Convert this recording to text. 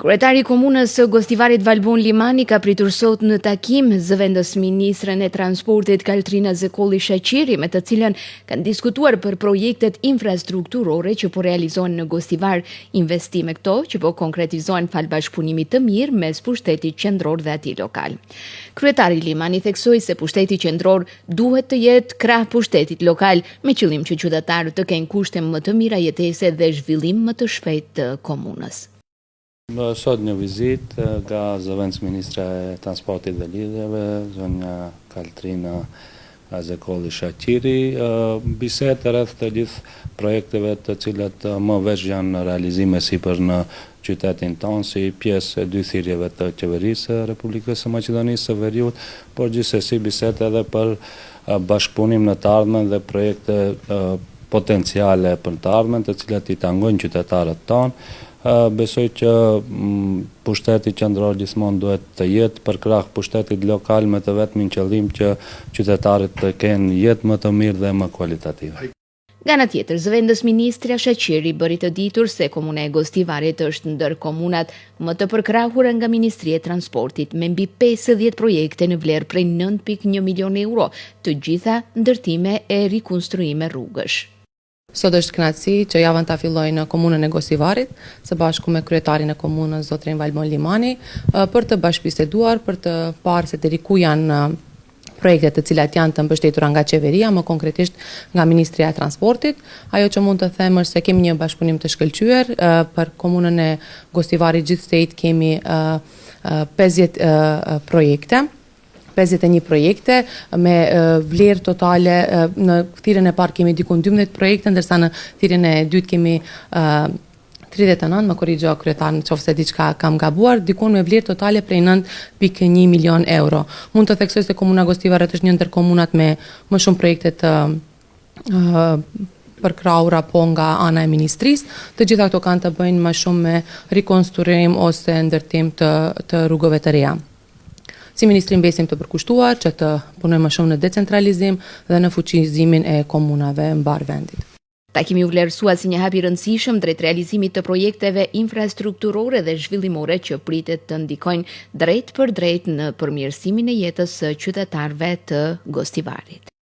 Kryetari i komunës së Gostivarit Valbon Limani ka pritur sot në takim zëvendës ministren e transportit Kaltrina Zekolli Shaqiri, me të cilën kanë diskutuar për projektet infrastrukturore që po realizohen në Gostivar, investime këto që po konkretizohen fal bashkëpunimit të mirë mes pushtetit qendror dhe atij lokal. Kryetari Limani theksoi se pushteti qendror duhet të jetë krah pushtetit lokal me qëllim që qytetarët të kenë kushte më të mira jetese dhe zhvillim më të shpejtë të komunës. Sot një vizit nga zëvendës ministre e transportit dhe lidhjeve, zonja Kaltrina Zekolli Shaqiri, bisedë rreth të gjithë projekteve të cilat më veç janë realizime sipër në qytetin tonë, si pjesë e 2 thirrjeve të qeverisë së Republikës së Maqedonisë së Veriut, por gjithsesi bisedë edhe për bashkëpunim në të ardhmen dhe projekte potenciale për të ardhmen, të cilat i tangojnë qytetarët tonë. Besoj që pushteti qendror gjithmonë duhet të jetë për krah pushtetit lokal me të vetmin qëllim që qytetarët të kenë jetë më të mirë dhe më kualitative. Nga ana tjetër, zëvendës ministra Shaqiri bëri të ditur se komuna e Gostivarit është ndër komunat më të përkrahura nga Ministria e Transportit, me mbi 50 projekte në vlerë prej 9.1 milion euro, të gjitha ndërtime e rikonstruime rrugësh. Sot është kënaqësi që javën ta filloj në komunën e Gostivarit, së bashku me kryetarin e komunës zotrin Valbon Limani, për të bashkëbiseduar, për të parë se deri ku janë projektet të cilat janë të mbështetura nga qeveria, më konkretisht nga Ministria e Transportit. Ajo që mund të them është se kemi një bashkëpunim të shkëlqyer për komunën e Gostivarit gjithsej kemi 50 projekte. 51 projekte me vlerë totale, në thirrjen e parë kemi diku 12 projekte, ndërsa në thirrjen e dytë kemi 39, më korrigjo kryetar nëse diçka kam gabuar, diku me vlerë totale prej 9.1 milion euro. Mund të theksoj se komuna Gostivaret është një ndër komunat me më shumë projekte të përkrahura po nga ana e ministrisë. Të gjitha këto kanë të bëjnë më shumë me rikonstruim ose ndërtim të rrugëve të reja. Si ministri mbesim të përkushtuar që të punojmë më shumë në decentralizim dhe në fuqizimin e komunave mbar vendit. Takimi u vlerësua si një hap i rëndësishëm drejt realizimit të projekteve infrastrukturore dhe zhvillimore që pritet të ndikojnë drejt për drejt në përmirësimin e jetës së qytetarëve të Gostivarit.